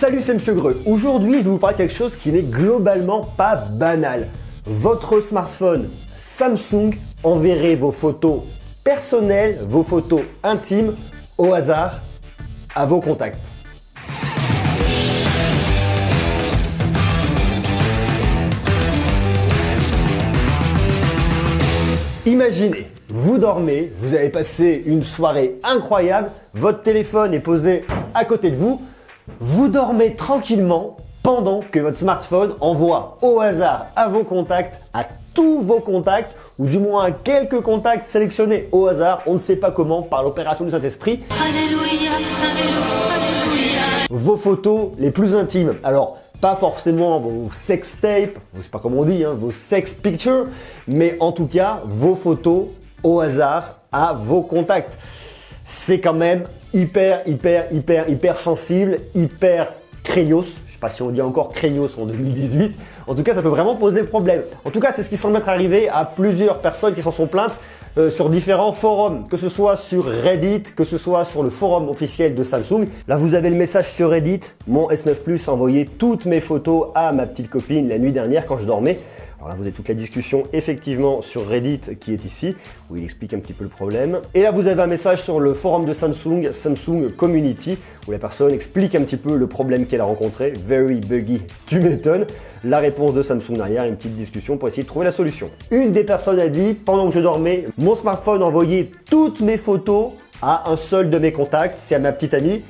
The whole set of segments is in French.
Salut, c'est Monsieur Greux. Aujourd'hui, je vais vous parler de quelque chose qui n'est globalement pas banal. Votre smartphone Samsung enverrait vos photos personnelles, vos photos intimes au hasard à vos contacts. Imaginez, vous dormez, vous avez passé une soirée incroyable, votre téléphone est posé à côté de vous, vous dormez tranquillement pendant que votre smartphone envoie au hasard à vos contacts, à tous vos contacts, ou du moins à quelques contacts sélectionnés au hasard, on ne sait pas comment, par l'opération du Saint-Esprit, vos photos les plus intimes. Alors, pas forcément vos sextapes, je sais pas comment on dit, vos sex pictures, mais en tout cas vos photos au hasard à vos contacts. C'est quand même hyper sensible, hyper craignos. Je sais pas si on dit encore craignos en 2018. En tout cas, ça peut vraiment poser problème. En tout cas, c'est ce qui semble être arrivé à plusieurs personnes qui s'en sont plaintes sur différents forums, que ce soit sur Reddit, que ce soit sur le forum officiel de Samsung. Là, vous avez le message sur Reddit. Mon S9 Plus a envoyé toutes mes photos à ma petite copine la nuit dernière quand je dormais. Alors là, vous avez toute la discussion effectivement sur Reddit qui est ici, où il explique un petit peu le problème. Et là, vous avez un message sur le forum de Samsung, Samsung Community, où la personne explique un petit peu le problème qu'elle a rencontré. Very buggy, tu m'étonnes. La réponse de Samsung derrière, une petite discussion pour essayer de trouver la solution. Une des personnes a dit, pendant que je dormais, mon smartphone envoyait toutes mes photos à un seul de mes contacts, c'est à ma petite amie.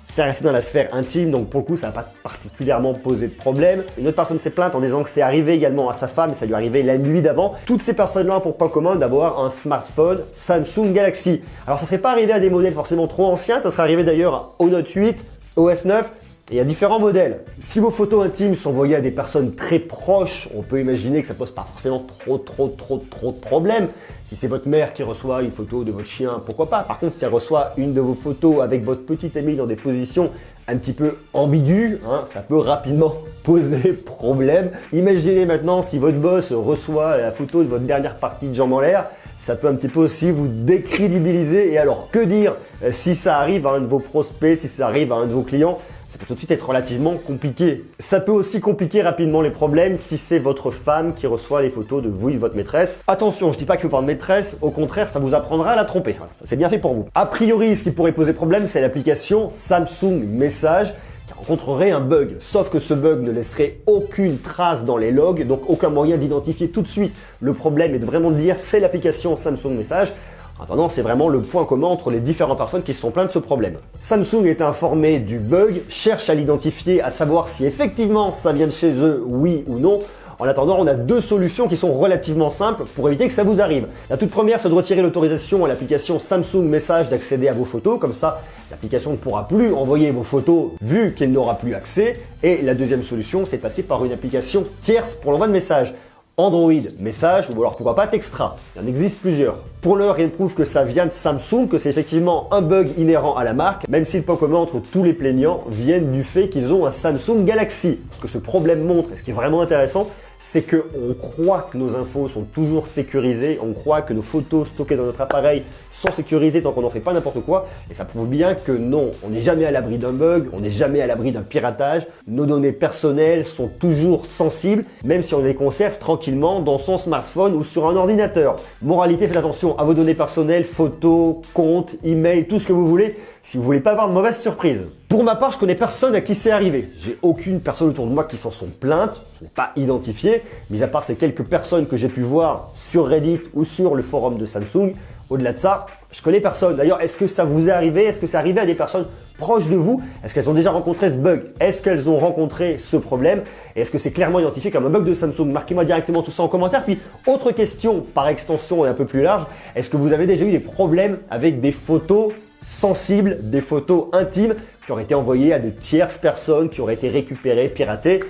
C'est resté dans la sphère intime, donc pour le coup, ça n'a pas particulièrement posé de problème. Une autre personne s'est plainte en disant que c'est arrivé également à sa femme, et ça lui est arrivé la nuit d'avant. Toutes ces personnes-là ont pour point commun d'avoir un smartphone Samsung Galaxy. Alors ça ne serait pas arrivé à des modèles forcément trop anciens, ça serait arrivé d'ailleurs au Note 8, au S9, et il y a différents modèles. Si vos photos intimes sont envoyées à des personnes très proches, on peut imaginer que ça pose pas forcément trop de problèmes. Si c'est votre mère qui reçoit une photo de votre chien, pourquoi pas. Par contre, si elle reçoit une de vos photos avec votre petite amie dans des positions un petit peu ambiguës, ça peut rapidement poser problème. Imaginez maintenant si votre boss reçoit la photo de votre dernière partie de jambe en l'air, ça peut un petit peu aussi vous décrédibiliser. Et alors, que dire si ça arrive à un de vos prospects, si ça arrive à un de vos clients? Ça peut tout de suite être relativement compliqué. Ça peut aussi compliquer rapidement les problèmes si c'est votre femme qui reçoit les photos de vous et de votre maîtresse. Attention, je dis pas qu'il faut avoir de maîtresse, au contraire, ça vous apprendra à la tromper. Voilà, ça c'est bien fait pour vous. A priori, ce qui pourrait poser problème, c'est l'application Samsung Message qui rencontrerait un bug. Sauf que ce bug ne laisserait aucune trace dans les logs, donc aucun moyen d'identifier tout de suite le problème et de vraiment dire que c'est l'application Samsung Message. En attendant, c'est vraiment le point commun entre les différentes personnes qui se sont plaintes de ce problème. Samsung est informé du bug, cherche à l'identifier, à savoir si effectivement ça vient de chez eux, oui ou non. En attendant, on a deux solutions qui sont relativement simples pour éviter que ça vous arrive. La toute première, c'est de retirer l'autorisation à l'application Samsung Message d'accéder à vos photos. Comme ça, l'application ne pourra plus envoyer vos photos vu qu'elle n'aura plus accès. Et la deuxième solution, c'est de passer par une application tierce pour l'envoi de messages. Android, Message, ou alors pourquoi pas Textra. Il y en existe plusieurs. Pour l'heure, rien ne prouve que ça vient de Samsung, que c'est effectivement un bug inhérent à la marque, même si le point commun entre tous les plaignants viennent du fait qu'ils ont un Samsung Galaxy. Ce que ce problème montre, et ce qui est vraiment intéressant, c'est qu'on croit que nos infos sont toujours sécurisées, on croit que nos photos stockées dans notre appareil sont sécurisées tant qu'on n'en fait pas n'importe quoi, et ça prouve bien que non, on n'est jamais à l'abri d'un bug, on n'est jamais à l'abri d'un piratage, nos données personnelles sont toujours sensibles, même si on les conserve tranquillement dans son smartphone ou sur un ordinateur. Moralité, faites attention à vos données personnelles, photos, comptes, emails, tout ce que vous voulez, si vous voulez pas avoir de mauvaises surprises. Pour ma part, je connais personne à qui c'est arrivé. J'ai aucune personne autour de moi qui s'en sont plaintes, je n'ai pas identifié, mis à part ces quelques personnes que j'ai pu voir sur Reddit ou sur le forum de Samsung. Au-delà de ça, je connais personne. D'ailleurs, est-ce que ça vous est arrivé? Est-ce que c'est arrivé à des personnes proches de vous? Est-ce qu'elles ont déjà rencontré ce bug? Est-ce qu'elles ont rencontré ce problème? Et est-ce que c'est clairement identifié comme un bug de Samsung? Marquez-moi directement tout ça en commentaire. Puis, autre question par extension et un peu plus large, est-ce que vous avez déjà eu des problèmes avec des photos sensibles, des photos intimes qui auraient été envoyées à de tierces personnes, qui auraient été récupérées, piratées?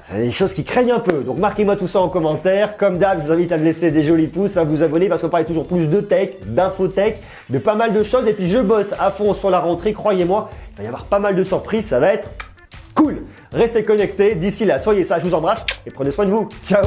C'est des choses qui craignent un peu. Donc marquez-moi tout ça en commentaire. Comme d'hab, je vous invite à me laisser des jolis pouces, à vous abonner parce qu'on parle toujours plus de tech, d'infotech, de pas mal de choses. Et puis je bosse à fond sur la rentrée, croyez-moi, il va y avoir pas mal de surprises, ça va être cool. Restez connectés. D'ici là, soyez sages, je vous embrasse et prenez soin de vous. Ciao!